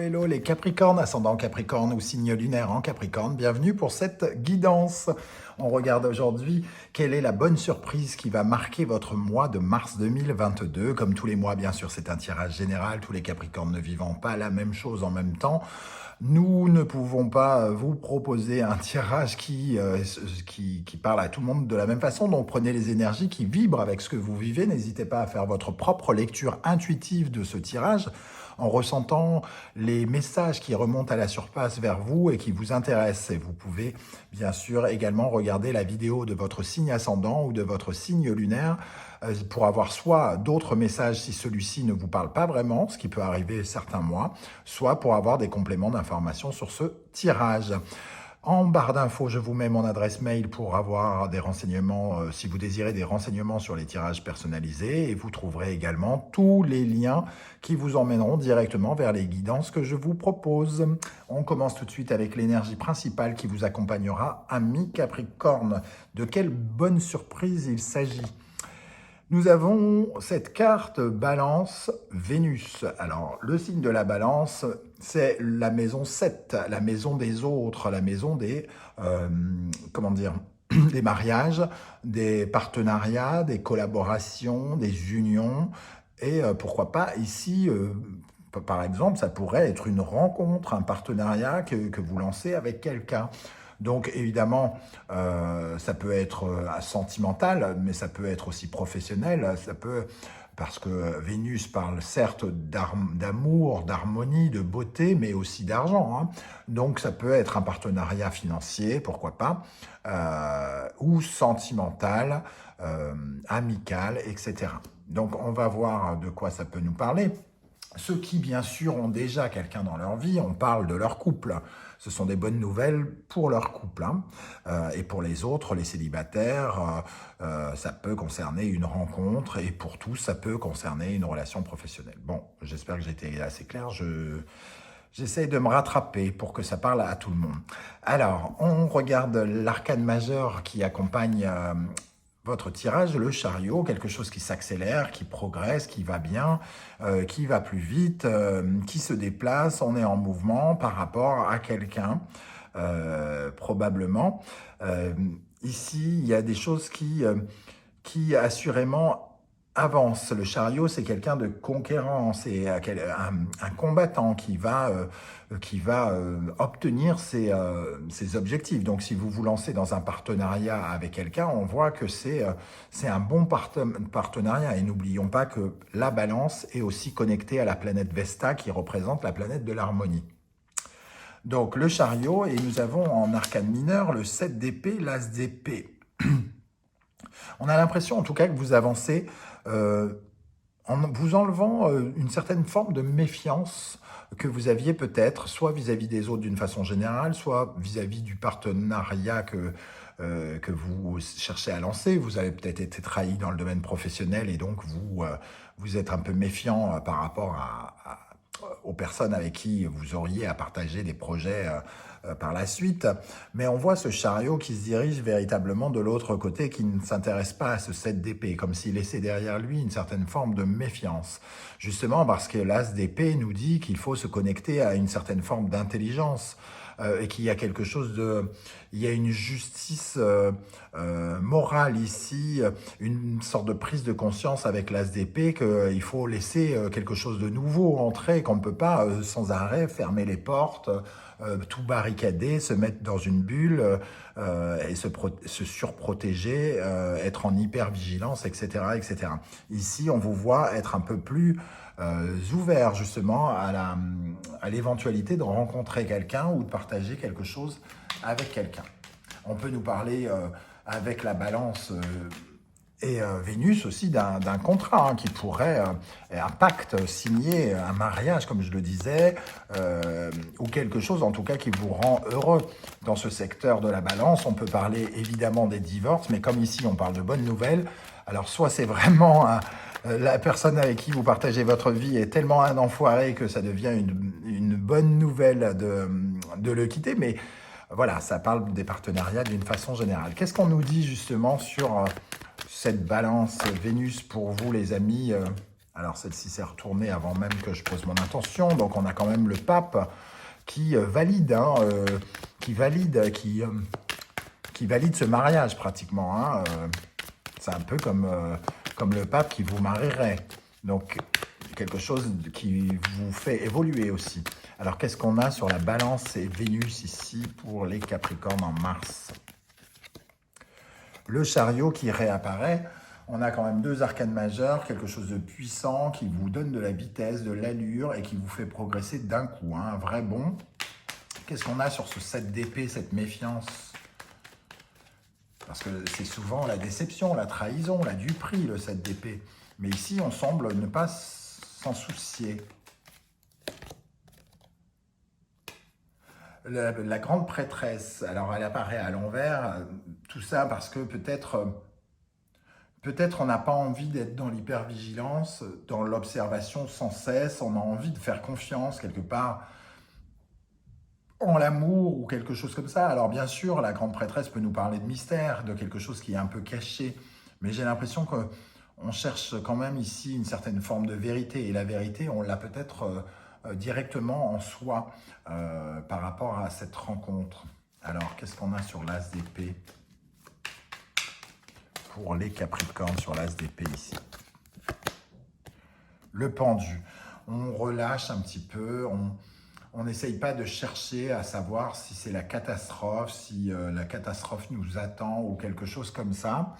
hello les Capricornes, ascendant Capricorne ou signe lunaire en Capricorne, bienvenue pour cette guidance. On regarde aujourd'hui quelle est la bonne surprise qui va marquer votre mois de mars 2022. Comme tous les mois, bien sûr, c'est un tirage général, tous les Capricornes ne vivant pas la même chose en même temps. Nous ne pouvons pas vous proposer un tirage qui parle à tout le monde de la même façon, donc prenez les énergies qui vibrent avec ce que vous vivez. N'hésitez pas à faire votre propre lecture intuitive de ce tirage en ressentant les messages qui remontent à la surface vers vous et qui vous intéressent. Et vous pouvez bien sûr également regarder la vidéo de votre signe ascendant ou de votre signe lunaire pour avoir soit d'autres messages si celui-ci ne vous parle pas vraiment, ce qui peut arriver certains mois, soit pour avoir des compléments d'informations sur ce tirage. En barre d'infos, je vous mets mon adresse mail pour avoir des renseignements, si vous désirez des renseignements sur les tirages personnalisés. Et vous trouverez également tous les liens qui vous emmèneront directement vers les guidances que je vous propose. On commence tout de suite avec l'énergie principale qui vous accompagnera, ami Capricorne. De quelle bonne surprise il s'agit ? Nous avons cette carte Balance Vénus. Alors, le signe de la Balance, c'est la maison 7, la maison des autres, la maison des, des mariages, des partenariats, des collaborations, des unions. Et pourquoi pas ici, par exemple, ça pourrait être une rencontre, un partenariat que vous lancez avec quelqu'un. Donc évidemment, ça peut être sentimental, mais ça peut être aussi professionnel. Parce que Vénus parle certes d'amour, d'harmonie, de beauté, mais aussi d'argent, hein. Donc ça peut être un partenariat financier, pourquoi pas, ou sentimental, amical, etc. Donc on va voir de quoi ça peut nous parler. Ceux qui, bien sûr, ont déjà quelqu'un dans leur vie, on parle de leur couple. Ce sont des bonnes nouvelles pour leur couple, hein. Et pour les autres, les célibataires, ça peut concerner une rencontre. Et pour tous, ça peut concerner une relation professionnelle. Bon, j'espère que j'ai été assez clair. J'essaie de me rattraper pour que ça parle à tout le monde. Alors, on regarde l'arcane majeur qui accompagne votre tirage, le chariot, quelque chose qui s'accélère, qui progresse, qui va bien, qui va plus vite, qui se déplace, on est en mouvement par rapport à quelqu'un, probablement. Ici, il y a des choses qui assurément avancent. Le chariot, c'est quelqu'un de conquérant, c'est un combattant qui va obtenir ses objectifs. Donc, si vous vous lancez dans un partenariat avec quelqu'un, on voit que c'est un bon partenariat. Et n'oublions pas que la balance est aussi connectée à la planète Vesta qui représente la planète de l'harmonie. Donc, le chariot, et nous avons en arcane mineur le 7 d'épée, l'as d'épée. On a l'impression, en tout cas, que vous avancez en vous enlevant une certaine forme de méfiance que vous aviez peut-être, soit vis-à-vis des autres d'une façon générale, soit vis-à-vis du partenariat que vous cherchez à lancer. Vous avez peut-être été trahi dans le domaine professionnel et donc vous êtes un peu méfiant par rapport aux personnes avec qui vous auriez à partager des projets par la suite. Mais on voit ce chariot qui se dirige véritablement de l'autre côté, qui ne s'intéresse pas à ce 7 d'épée, comme s'il laissait derrière lui une certaine forme de méfiance. Justement parce que l'as d'épée nous dit qu'il faut se connecter à une certaine forme d'intelligence, et qu'il y a quelque chose il y a une justice morale ici, une sorte de prise de conscience avec l'as d'épée qu'il faut laisser quelque chose de nouveau entrer, qu'on ne peut pas sans arrêt fermer les portes, tout barricader, se mettre dans une bulle et se surprotéger, être en hypervigilance, etc., etc. Ici, on vous voit être un peu plus ouvert justement à l'éventualité de rencontrer quelqu'un ou de partager quelque chose avec quelqu'un. On peut nous parler avec la balance et Vénus aussi d'un contrat, hein, qui pourrait, un pacte signé, un mariage comme je le disais, ou quelque chose en tout cas qui vous rend heureux. Dans ce secteur de la balance, on peut parler évidemment des divorces, mais comme ici on parle de bonnes nouvelles, alors soit c'est vraiment la personne avec qui vous partagez votre vie est tellement un enfoiré que ça devient une bonne nouvelle de le quitter, mais voilà, ça parle des partenariats d'une façon générale. Qu'est-ce qu'on nous dit justement sur cette balance Vénus pour vous les amis Alors, celle-ci s'est retournée avant même que je pose mon intention. Donc, on a quand même le pape qui valide, hein, qui valide ce mariage pratiquement. Hein, c'est un peu comme le pape qui vous marierait. Donc, quelque chose qui vous fait évoluer aussi. Alors, qu'est-ce qu'on a sur la balance et Vénus ici pour les Capricornes en mars? Le chariot qui réapparaît. On a quand même 2 arcanes majeures, quelque chose de puissant qui vous donne de la vitesse, de l'allure et qui vous fait progresser d'un coup. Hein, un vrai bond. Qu'est-ce qu'on a sur ce 7 d'épée, cette méfiance? Parce que c'est souvent la déception, la trahison, la duperie, le 7 d'épée. Mais ici, on semble ne pas s'en soucier. La grande prêtresse, alors elle apparaît à l'envers, tout ça parce que peut-être on n'a pas envie d'être dans l'hypervigilance, dans l'observation sans cesse, on a envie de faire confiance quelque part en l'amour ou quelque chose comme ça. Alors bien sûr, la grande prêtresse peut nous parler de mystère, de quelque chose qui est un peu caché, mais j'ai l'impression qu'on cherche quand même ici une certaine forme de vérité, et la vérité, on l'a peut-être directement en soi par rapport à cette rencontre. Alors, qu'est-ce qu'on a sur l'as d'épée pour les Capricornes sur l'as d'épée ici? Le pendu. On relâche un petit peu, on n'essaye pas de chercher à savoir si c'est la catastrophe, si la catastrophe nous attend ou quelque chose comme ça.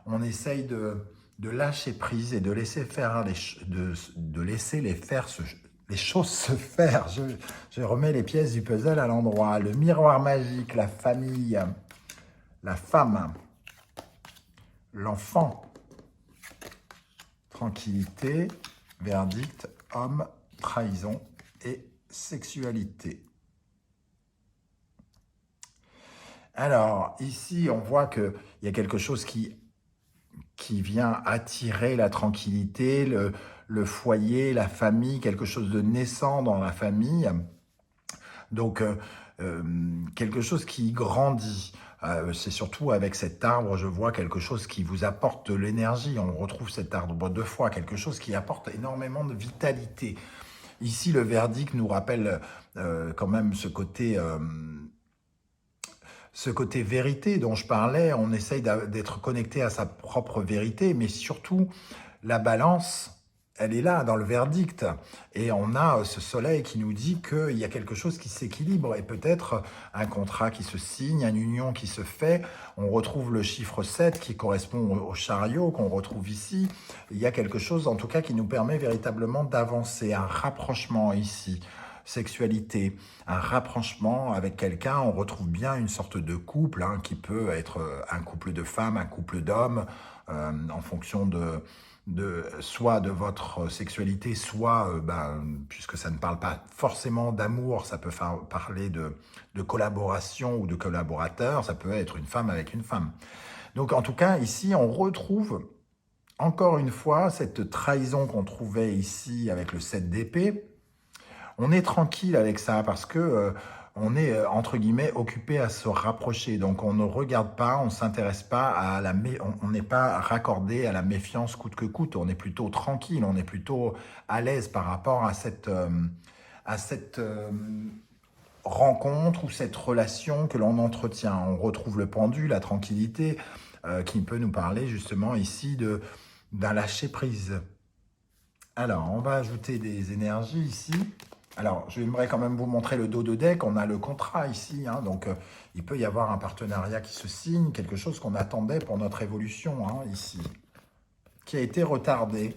On essaye de lâcher prise et de laisser faire les choses se faire. Je remets les pièces du puzzle à l'endroit. Le miroir magique, la famille, la femme, l'enfant, tranquillité, verdict, homme, trahison et sexualité. Alors, ici, on voit qu'il y a quelque chose qui vient attirer la tranquillité, le foyer, la famille, quelque chose de naissant dans la famille. Donc, quelque chose qui grandit. C'est surtout avec cet arbre, je vois quelque chose qui vous apporte de l'énergie. On retrouve cet arbre 2 fois, quelque chose qui apporte énormément de vitalité. Ici, le verdict nous rappelle quand même ce côté vérité dont je parlais. On essaye d'être connecté à sa propre vérité, mais surtout, la balance, elle est là, dans le verdict. Et on a ce soleil qui nous dit qu'il y a quelque chose qui s'équilibre, et peut-être un contrat qui se signe, une union qui se fait. On retrouve le chiffre 7 qui correspond au chariot qu'on retrouve ici. Il y a quelque chose, en tout cas, qui nous permet véritablement d'avancer, un rapprochement ici. Sexualité, un rapprochement avec quelqu'un, on retrouve bien une sorte de couple hein, qui peut être un couple de femmes, un couple d'hommes, en fonction soit de votre sexualité, soit, puisque ça ne parle pas forcément d'amour, ça peut parler de collaboration ou de collaborateur, ça peut être une femme avec une femme. Donc en tout cas, ici, on retrouve encore une fois cette trahison qu'on trouvait ici avec le 7 d'épée. On est tranquille avec ça parce que on est, entre guillemets, occupé à se rapprocher. Donc, on ne regarde pas, on ne s'intéresse pas à on n'est pas raccordé à la méfiance coûte que coûte. On est plutôt tranquille, on est plutôt à l'aise par rapport à cette rencontre ou cette relation que l'on entretient. On retrouve le pendu, la tranquillité, qui peut nous parler justement ici d'un lâcher-prise. Alors, on va ajouter des énergies ici. Alors, j'aimerais quand même vous montrer le dos de deck. On a le contrat ici, hein, donc il peut y avoir un partenariat qui se signe, quelque chose qu'on attendait pour notre évolution, hein, ici, qui a été retardé.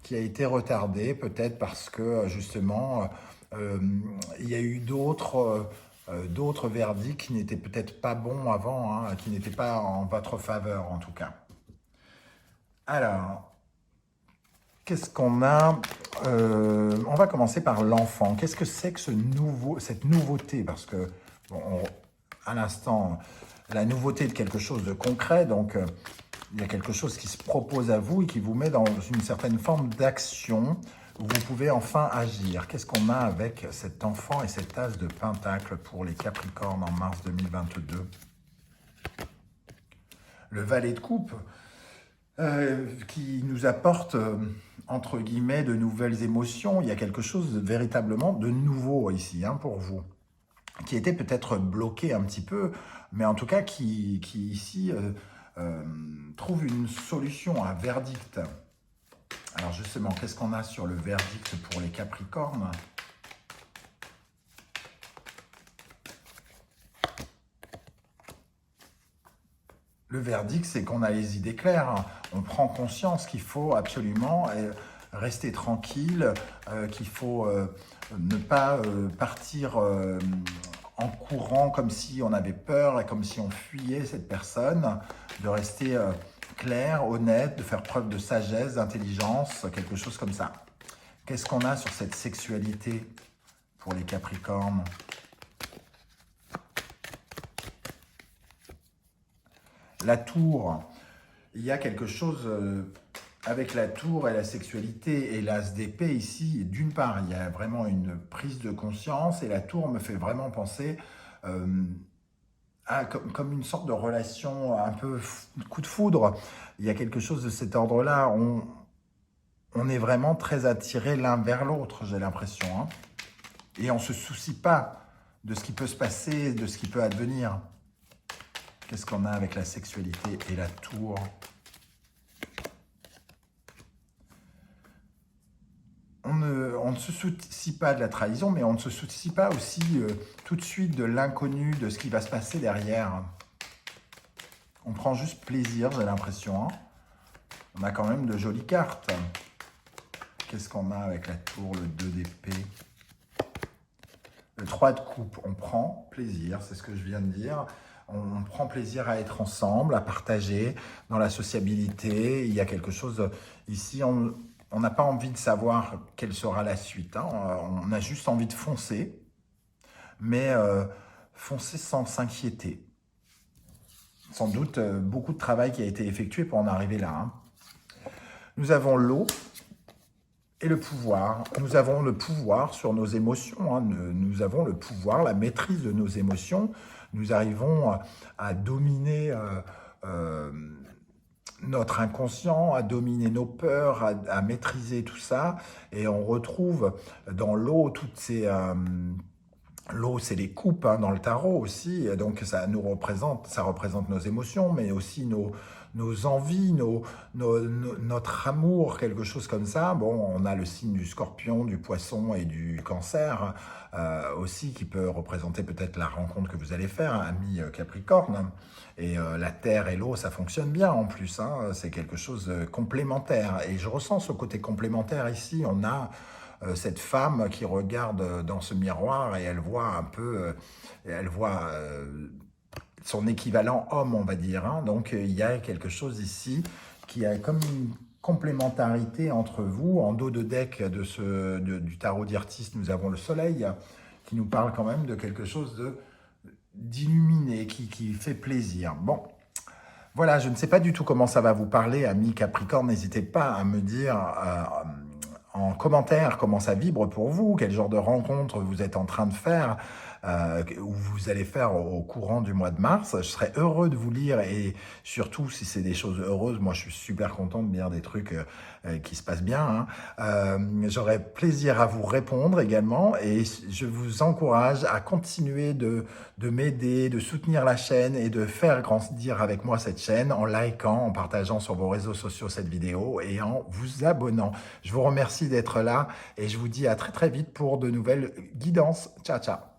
Peut-être parce que, justement, il y a eu d'autres verdicts qui n'étaient peut-être pas bons avant, hein, qui n'étaient pas en votre faveur, en tout cas. Alors... qu'est-ce qu'on a? On va commencer par l'enfant. Qu'est-ce que c'est que cette nouveauté? Parce que, bon, à l'instant, la nouveauté de quelque chose de concret, donc il y a quelque chose qui se propose à vous et qui vous met dans une certaine forme d'action où vous pouvez enfin agir. Qu'est-ce qu'on a avec cet enfant et cet as de pentacle pour les Capricornes en mars 2022? Le valet de coupe. qui nous apporte, entre guillemets, de nouvelles émotions. Il y a quelque chose véritablement de nouveau ici, hein, pour vous, qui était peut-être bloqué un petit peu, mais en tout cas qui ici trouve une solution, un verdict. Alors justement, qu'est-ce qu'on a sur le verdict pour les Capricornes? Le verdict, c'est qu'on a les idées claires. On prend conscience qu'il faut absolument rester tranquille, qu'il faut ne pas partir en courant comme si on avait peur et comme si on fuyait cette personne, de rester clair, honnête, de faire preuve de sagesse, d'intelligence, quelque chose comme ça. Qu'est-ce qu'on a sur cette sexualité pour les Capricornes? La tour, il y a quelque chose avec la tour et la sexualité et l'as d'épée ici. D'une part, il y a vraiment une prise de conscience et la tour me fait vraiment penser comme une sorte de relation un peu coup de foudre. Il y a quelque chose de cet ordre-là. On est vraiment très attirés l'un vers l'autre, j'ai l'impression. Hein. Et on ne se soucie pas de ce qui peut se passer, de ce qui peut advenir. Qu'est-ce qu'on a avec la sexualité et la tour? On ne se soucie pas de la trahison, mais on ne se soucie pas aussi tout de suite de l'inconnu, de ce qui va se passer derrière. On prend juste plaisir, j'ai l'impression. Hein. On a quand même de jolies cartes. Qu'est-ce qu'on a avec la tour, le 2 d'épée? Le 3 de coupe, on prend plaisir, c'est ce que je viens de dire. On prend plaisir à être ensemble, à partager dans la sociabilité. Il y a quelque chose ici, on n'a pas envie de savoir quelle sera la suite. Hein. On a juste envie de foncer, mais foncer sans s'inquiéter. Sans doute beaucoup de travail qui a été effectué pour en arriver là. Hein. Nous avons l'eau et le pouvoir. Nous avons le pouvoir sur nos émotions. Hein. Nous avons le pouvoir, la maîtrise de nos émotions. Nous arrivons à dominer notre inconscient, à dominer nos peurs, à maîtriser tout ça. Et on retrouve dans l'eau toutes ces... l'eau, c'est les coupes hein, dans le tarot aussi. Donc ça représente nos émotions, mais aussi nos envies, notre amour, quelque chose comme ça. Bon, on a le signe du scorpion, du poisson et du cancer aussi, qui peut représenter peut-être la rencontre que vous allez faire, hein, ami Capricorne. Et la terre et l'eau, ça fonctionne bien en plus. Hein, c'est quelque chose de complémentaire. Et je ressens ce côté complémentaire ici. On a cette femme qui regarde dans ce miroir et elle voit un peu... elle voit... son équivalent homme, on va dire. Hein. Donc, il y a quelque chose ici qui a comme une complémentarité entre vous. En dos de deck du tarot d'Irtis, nous avons le soleil qui nous parle quand même de quelque chose d'illuminé, qui fait plaisir. Bon, voilà, je ne sais pas du tout comment ça va vous parler, amis Capricorne. N'hésitez pas à me dire... en commentaire comment ça vibre pour vous, quel genre de rencontre vous êtes en train de faire, ou vous allez faire au courant du mois de mars. Je serais heureux de vous lire et surtout si c'est des choses heureuses, moi je suis super content de lire des trucs qui se passent bien. Hein. J'aurai plaisir à vous répondre également et je vous encourage à continuer de m'aider, de soutenir la chaîne et de faire grandir avec moi cette chaîne en likant, en partageant sur vos réseaux sociaux cette vidéo et en vous abonnant. Je vous remercie d'être là et je vous dis à très très vite pour de nouvelles guidances. Ciao, ciao.